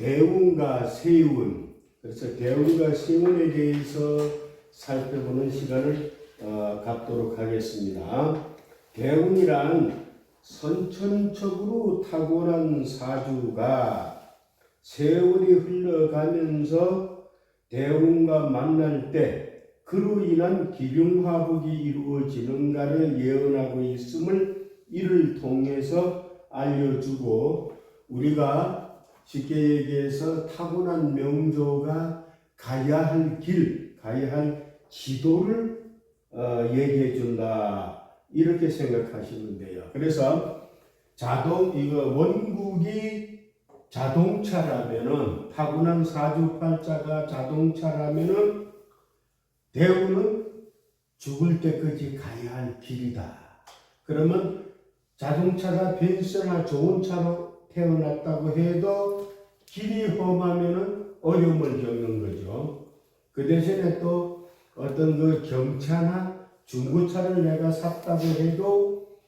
대운과 세운, 그래서 대운과 세운에 대해서 살펴보는 시간을 갖도록 하겠습니다. 대운이란 선천적으로 타고난 사주가 세월이 흘러가면서 대운과 만날 때 그로 인한 기륭화복이 이루어지는가를 예언하고 있음을 이를 통해서 알려주고, 우리가 쉽게 얘기해서 타고난 명조가 가야 할 길, 가야 할 지도를 얘기해 준다, 이렇게 생각하시면 돼요. 그래서 원국이 자동차라면은, 타고난 사주팔자가 자동차라면은 대운은 죽을 때까지 가야 할 길이다. 그러면 자동차가 벤츠나 좋은 차로 태어났다고 해도 길이 험하면은 어려움을 겪는 거죠. 그 대신에 또 어떤 그 경차나 중고차를 내가 샀다고 해도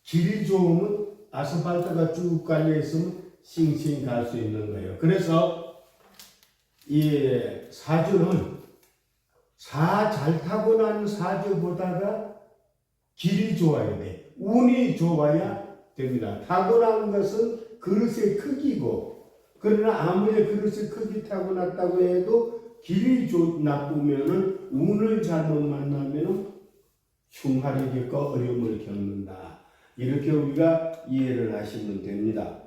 길이 좋으면 아스팔트가 쭉 깔려 있으면 싱싱 갈 수 있는 거예요. 그래서 이 사주는 잘 타고난 사주보다가 길이 좋아야 돼. 운이 좋아야 됩니다. 타고난 것은 그릇의 크기고, 그러나 아무리 그릇의 크기 타고났다고 해도 길이 나쁘면은, 운을 잘못 만나면은 흉화를 겪고 어려움을 겪는다. 이렇게 우리가 이해를 하시면 됩니다.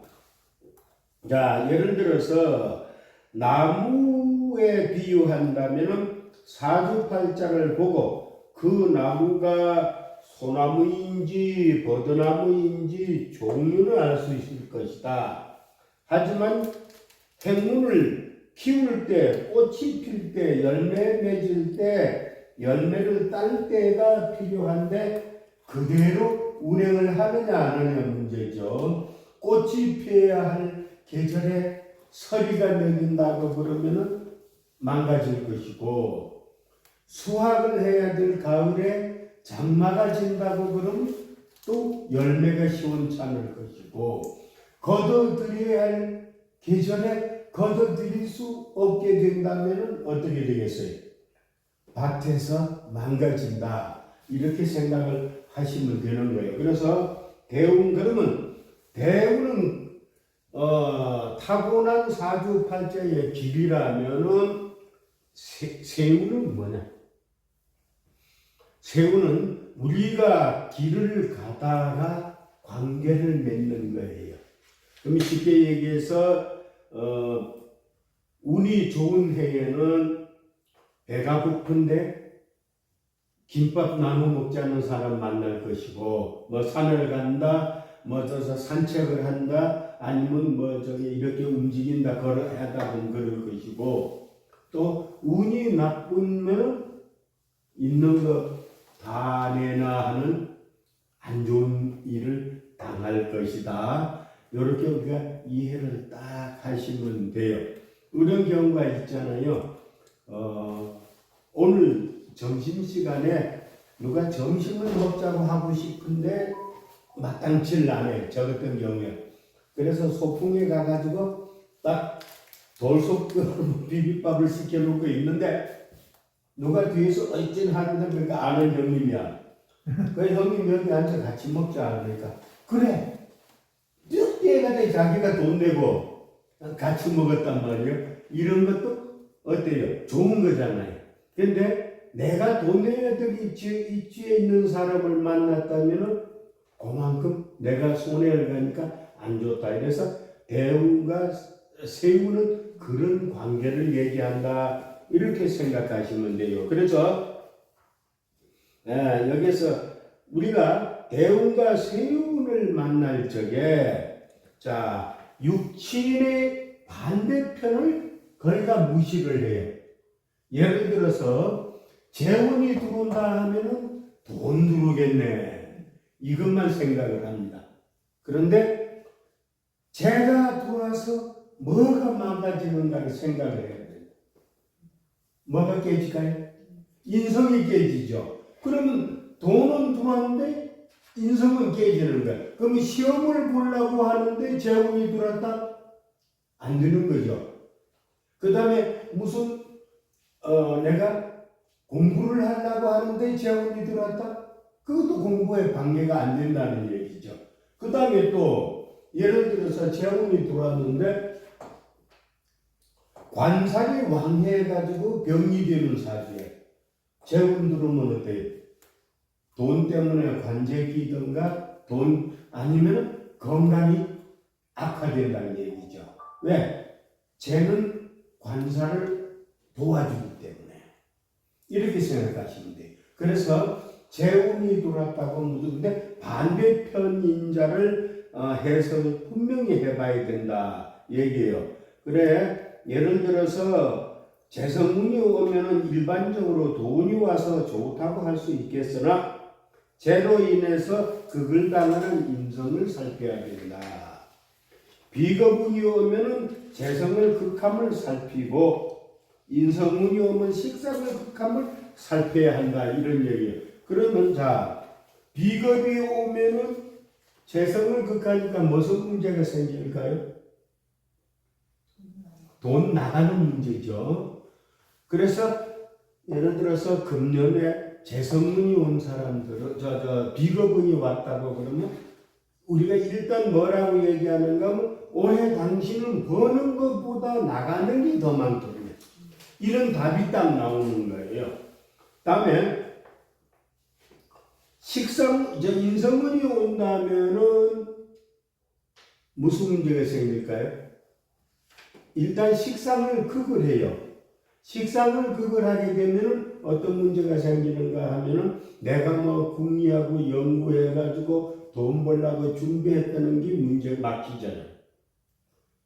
자, 예를 들어서 나무에 비유한다면은 사주팔자를 보고 그 나무가 소나무인지 버드나무인지 종류는 알 수 있을 것이다. 하지만 행운을 키울 때, 꽃이 필 때, 열매 맺을 때, 열매를 딸 때가 필요한데 그대로 운행을 하느냐 안 하느냐 문제죠. 꽃이 피어야 할 계절에 서리가 내린다고 그러면은 망가질 것이고, 수확을 해야 될 가을에 장마가 진다고 그러면 또 열매가 시원찮을 것이고, 거둬들여야 할 계절에 거둬들일 수 없게 된다면 어떻게 되겠어요? 밭에서 망가진다, 이렇게 생각을 하시면 되는 거예요. 그래서 그러면 대운은 타고난 사주팔자의 길이라면은 세운은 뭐냐? 세운은 우리가 길을 가다가 관계를 맺는 거예요. 그럼 쉽게 얘기해서 운이 좋은 해에는 배가 고픈데 김밥 나눠 먹지 않는 사람 만날 것이고, 뭐 산을 간다, 뭐 저서 산책을 한다, 아니면 뭐 저기 이렇게 움직인다, 걸어야다 보면 그럴 것이고, 또 운이 나쁘면 있는 거 다 내나 하는 안 좋은 일을 당할 것이다. 이렇게 우리가 이해를 딱 하시면 돼요. 이런 경우가 있잖아요. 오늘 점심시간에 누가 점심을 먹자고 하고 싶은데 마땅치를 않아요. 저 같은 경우에. 그래서 소풍에 가가지고 딱 돌솥 비빔밥을 시켜놓고 있는데 누가 뒤에서 어쨌든 하는데, 그러니까 아는 형님이야. 그 형님 여기 앉아 같이 먹자. 그러니까 그래. 늦게까지 자기가 돈 내고 같이 먹었단 말이에요. 이런 것도 어때요? 좋은 거잖아요. 근데 내가 돈 내야 될 입지에 있는 사람을 만났다면 그만큼 내가 손해를 가니까 안 좋다. 이래서 대운과 세운은 그런 관계를 얘기한다, 이렇게 생각하시면 돼요. 그래서 여기서 우리가 대운과 세운을 만날 적에, 자, 육친의 반대편을 거의 다 무시를 해요. 예를 들어서 재운이 들어온다 하면은 돈 들어오겠네, 이것만 생각을 합니다. 그런데 제가 들어와서 뭐가 망가지는가를 생각을 해야 돼요. 뭐가 깨질까요? 인성이 깨지죠. 그러면 돈은 들어왔는데 인성은 깨지는 거예요. 그러면 시험을 보려고 하는데 재운이 들어왔다? 안 되는 거죠. 그 다음에 무슨 내가 공부를 하려고 하는데 재혼이 들어왔다? 그것도 공부에 방해가 안 된다는 얘기죠. 그 다음에 또 예를 들어서 재혼이 들어왔는데 관살이 왕해가지고 병이 되는 사주에 재혼 들어오면 어때요? 돈 때문에 관제 끼든가 돈 아니면 건강이 악화된다는 얘기죠. 왜? 재는 관살을 도와주기 때문에 이렇게 생각하시면 돼요. 그래서 재운이 들어왔다고 무조건데 반대편 인자를 해석을 분명히 해봐야 된다 얘기예요. 그래 예를 들어서 재성운이 오면은 일반적으로 돈이 와서 좋다고 할 수 있겠으나 재로 인해서 극을 당하는 인성을 살펴야 된다. 비겁운이 오면은 재성을 극함을 살피고 인성운이 오면 식상을 극함을 살펴야 한다 이런 얘기예요. 그러면 자 비겁이 오면은 재성을 극하니까 무슨 문제가 생길까요? 돈 나가는 문제죠. 그래서 예를 들어서 금년에 재성운이 온 사람들은 비겁운이 왔다고 그러면 우리가 일단 뭐라고 얘기하는가 하면 올해 당신은 버는 것보다 나가는 게 더 많거든요. 이런 답이 딱 나오는 거예요. 다음에 인성운이 온다면은 무슨 문제가 생길까요? 일단 식상을 극을 해요. 식상을 극을 하게 되면 어떤 문제가 생기는가 하면은 내가 뭐 궁리하고 연구해가지고 돈 벌려고 준비했다는 게 문제 막히잖아요.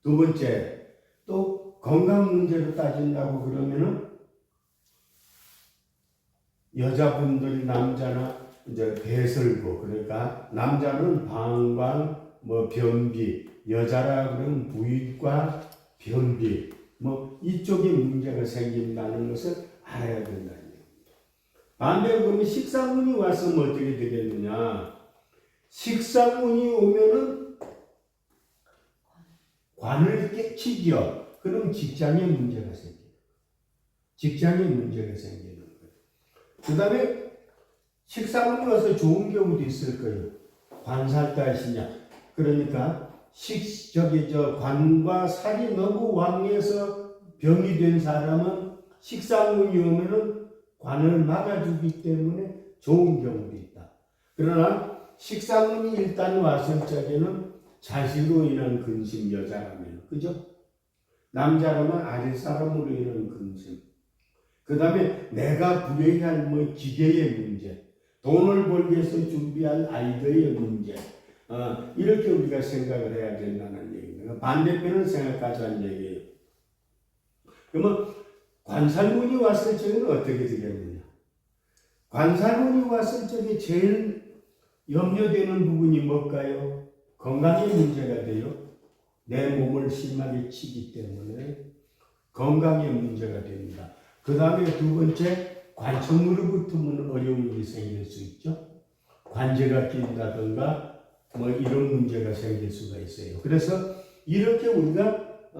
두 번째, 또 건강 문제로 따진다고 그러면은 여자분들이 남자나 이제 배설고 그러니까 남자는 방광, 뭐 변비, 여자라 그러면 부인과 변비, 뭐 이쪽에 문제가 생긴다는 것을 알아야 된다는 얘기입니다. 반대로 그러면 식상운이 왔으면 어떻게 되겠느냐? 식상운이 오면은 관을 깨치죠. 그럼 직장에 문제가 생겨요. 직장에 문제가 생기는 거예요. 그 다음에 식상운이 와서 좋은 경우도 있을 거예요. 관살자시냐. 그러니까 관과 살이 너무 왕해서 병이 된 사람은 식상운이 오면은 관을 막아주기 때문에 좋은 경우도 있다. 그러나 식상운이 일단 왔을 적에는 자식으로 인한 근심 여자라면 그죠? 남자라면 아랫사람으로 인한 근심. 그 다음에 내가 불행할 뭐 기계의 문제, 돈을 벌기 위해서 준비한 아이들의 문제. 이렇게 우리가 생각을 해야 된다는 얘기입니다. 반대편을 생각하자는 얘기예요. 그러면 관살운이 왔을 적에는 어떻게 되겠느냐? 관살운이 왔을 적에 제일 염려되는 부분이 뭘까요? 건강에 문제가 돼요. 내 몸을 심하게 치기 때문에 건강에 문제가 됩니다. 그 다음에 두 번째, 관청으로부터는 어려움이 생길 수 있죠. 관제가 낀다든가 뭐 이런 문제가 생길 수가 있어요. 그래서 이렇게 우리가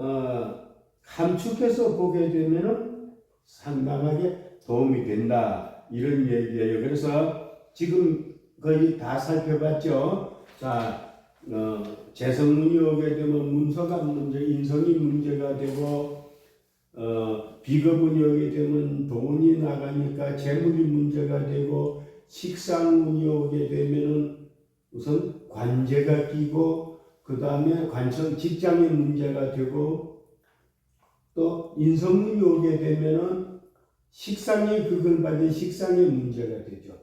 함축해서 보게 되면은 상당하게 도움이 된다 이런 얘기예요. 그래서 지금 거의 다 살펴봤죠. 자, 재성운이 오게 되면 문서가 문제, 인성이 문제가 되고 비겁운이 오게 되면 돈이 나가니까 재물이 문제가 되고 식상운이 오게 되면은 우선 관제가 끼고 그 다음에 직장의 문제가 되고 또 인성운이 오게 되면은 식상의 극을 받은 식상의 문제가 되죠.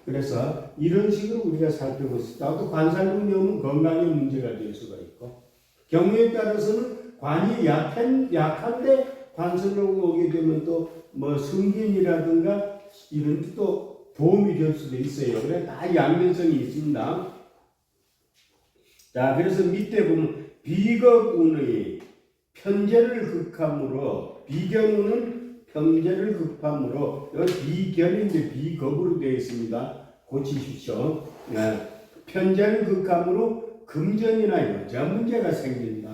그래서 이런 식으로 우리가 살펴볼 수 있다. 또 관살운이 오면 건강의 문제가 될 수가 있고 경우에 따라서는 관이 약한데 관살운이 오게 되면 또 뭐 승진이라든가 이런 또 도움이 될 수도 있어요. 그래 다 양면성이 있습니다. 자, 그래서 밑에 보면 비겁운의 편제를 극함으로 비견운은 편제를 극함으로 비견인데 비겁으로 되어 있습니다. 고치십시오. 네. 편제를 극함으로 금전이나 여자 문제가 생긴다.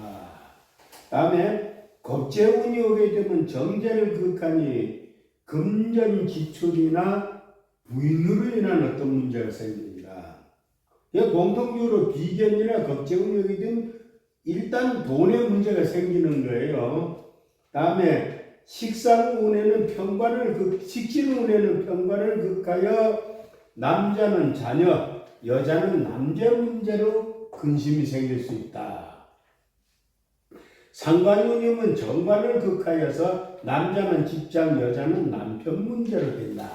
다음에 겁재운이 오게 되면 정제를 극하니 금전 지출이나 부인으로 인한 어떤 문제가 생깁니다. 공통적으로 비견이나 겁재운이 오게 되면 일단 돈의 문제가 생기는 거예요. 다음에 식상운에는 식신운에는 편관을 극하여 남자는 자녀, 여자는 남자 문제로 근심이 생길 수 있다. 상관운이면 정관을 극하여서 남자는 직장, 여자는 남편 문제로 된다.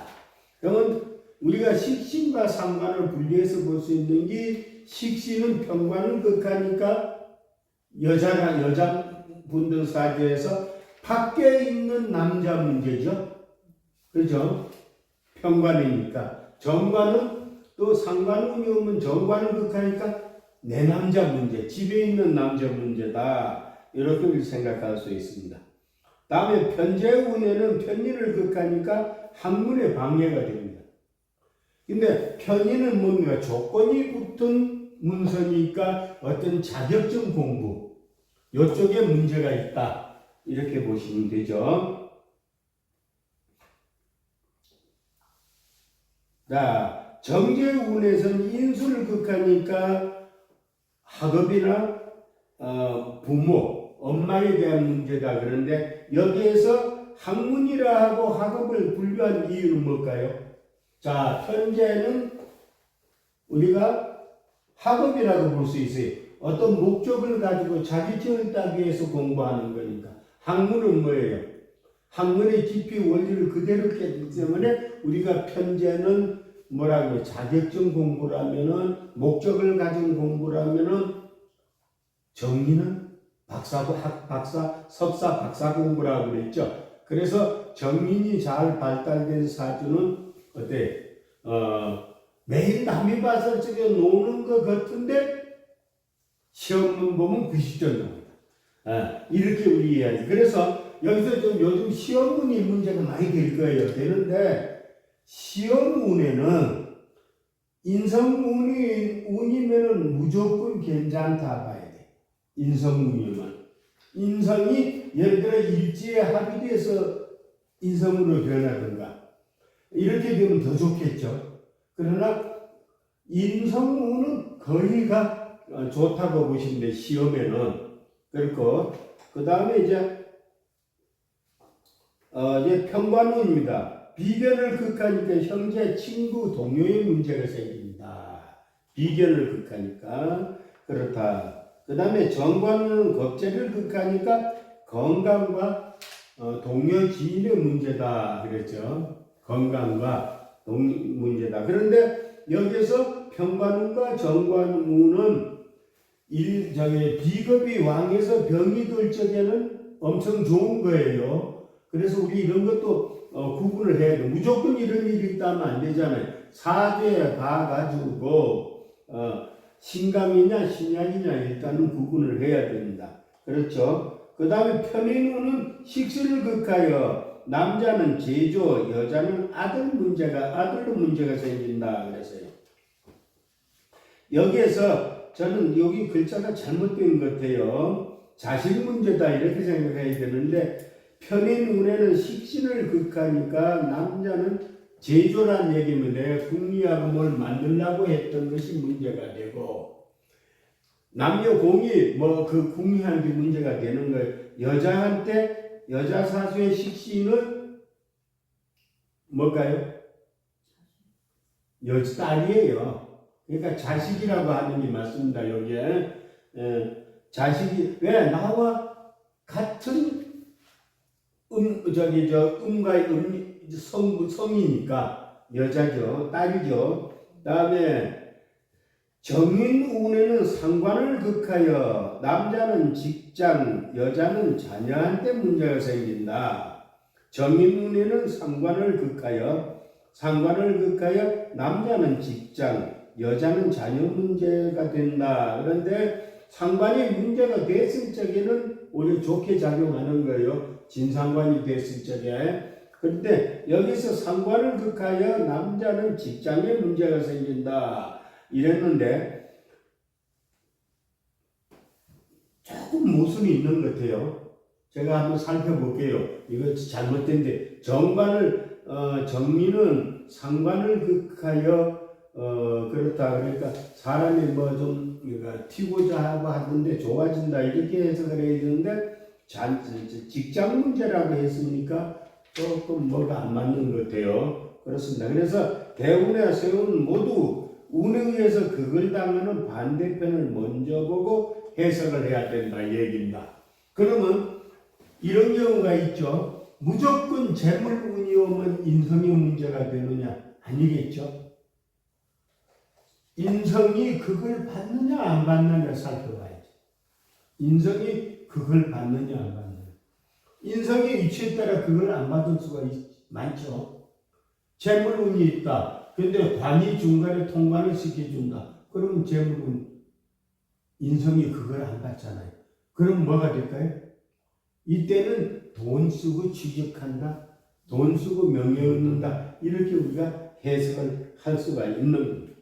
그러면 우리가 식신과 상관을 분리해서 볼 수 있는 게 식신은 편관을 극하니까 여자분들 사주에서 밖에 있는 남자 문제죠. 그렇죠? 편관이니까. 정관은 또 상관운이 오면 정관을 극하니까 내 남자 문제, 집에 있는 남자 문제다. 이렇게 생각할 수 있습니다. 다음에 편재운에는 편인을 극하니까 학문에 방해가 됩니다. 근데 편인은 뭡니까? 조건이 붙은 문서니까 어떤 자격증 공부, 이쪽에 문제가 있다. 이렇게 보시면 되죠. 자, 정제운에서는 인수를 극하니까 학업이나 부모, 엄마에 대한 문제다. 그런데 여기에서 학문이라 하고 학업을 분류한 이유는 뭘까요? 자, 현재는 우리가 학업이라고 볼 수 있어요. 어떤 목적을 가지고 자기처를 따기 위해서 공부하는 거니까. 학문은 뭐예요? 학문의 깊이 원리를 그대로 깨기 때문에 우리가 편제는 뭐라고 해요? 자격증 공부라면은, 목적을 가진 공부라면은, 정리는 석사, 박사 공부라고 그랬죠. 그래서 정인이 잘 발달된 사주는 어때? 매일 남이 봐서 저게 노는 것 같은데 시험만 보면 90점 나옵니다. 이렇게 우리 이해하지. 그래서 여기서 좀 요즘 시험운이 문제가 많이 될 거예요. 되는데 시험운에는 인성운이면은 무조건 괜찮다 봐야 돼. 인성운이면. 인성이 예를 들어 일지에 합의돼서 인성으로 변하든가 이렇게 되면 더 좋겠죠. 그러나 인성운은 거의가 좋다고 보시면 돼. 시험에는. 그렇고 그 다음에 이제 편관운입니다. 비견을 극하니까 형제, 친구, 동료의 문제가 생깁니다. 비견을 극하니까 그렇다. 그 다음에 정관은 겁재를 극하니까 건강과 동료, 지인의 문제다. 그랬죠. 건강과 문제다. 그런데 여기서 편관운과 정관운은 비겁이 왕에서 병이 들 적에는 엄청 좋은 거예요. 그래서 우리 이런 것도 구분을 해야 돼요. 무조건 이런 일이 있다면 안 되잖아요. 사주에 봐가지고 신강이냐 신약이냐 일단은 구분을 해야 됩니다. 그렇죠? 그 다음에 편인운은 식신을 극하여 남자는 제조, 여자는 아들로 문제가 생긴다 그랬어요. 여기에서 저는 여기 글자가 잘못된 것 같아요. 자식 문제다 이렇게 생각해야 되는데 편인운에는 식신을 극하니까 남자는 제조란 얘기인데 궁리하고 뭘 만들려고 했던 것이 문제가 되고 남녀 공이 그 궁리하는 게 문제가 되는 거예요. 여자 사수의 식신은 뭘까요? 딸이에요. 그러니까 자식이라고 하는 게 맞습니다. 여기에 자식이 왜 나와 같은 성이니까 여자죠, 딸이죠. 다음에 정인운에는 상관을 극하여 남자는 직장, 여자는 자녀한테 문제가 생긴다. 정인운에는 상관을 극하여 남자는 직장, 여자는 자녀 문제가 된다. 그런데 상관이 문제가 됐을 적에는 오히려 좋게 작용하는 거예요. 진상관이 됐을 적에. 그런데 여기서 상관을 극하여 남자는 직장에 문제가 생긴다. 이랬는데 조금 모순이 있는 것 같아요. 제가 한번 살펴볼게요. 이거 잘못된데 정리는 상관을 극하여 그렇다. 그러니까 사람이 뭐 좀 튀고자 하고 하던데 좋아진다 이렇게 해석을 해야 되는데 직장 문제라고 했으니까 조금 뭐가 안 맞는 것 같아요. 그렇습니다. 그래서 대운의 세운 모두 운에 의해서 그걸 당하는 반대편을 먼저 보고 해석을 해야 된다 이 얘기입니다. 그러면 이런 경우가 있죠. 무조건 재물운이 오면 인성이 문제가 되느냐? 아니겠죠. 인성이 그걸 받느냐 안 받느냐 살펴봐야지. 인성이 그걸 받느냐 안 받느냐. 인성의 위치에 따라 그걸 안 받을 수가 많죠. 재물운이 있다. 근데 관이 중간에 통관을 시켜준다. 그러면 재물운 인성이 그걸 안 받잖아요. 그럼 뭐가 될까요? 이때는 돈 쓰고 취직한다. 돈 쓰고 명예 얻는다. 이렇게 우리가 해석을 할 수가 있는 겁니다.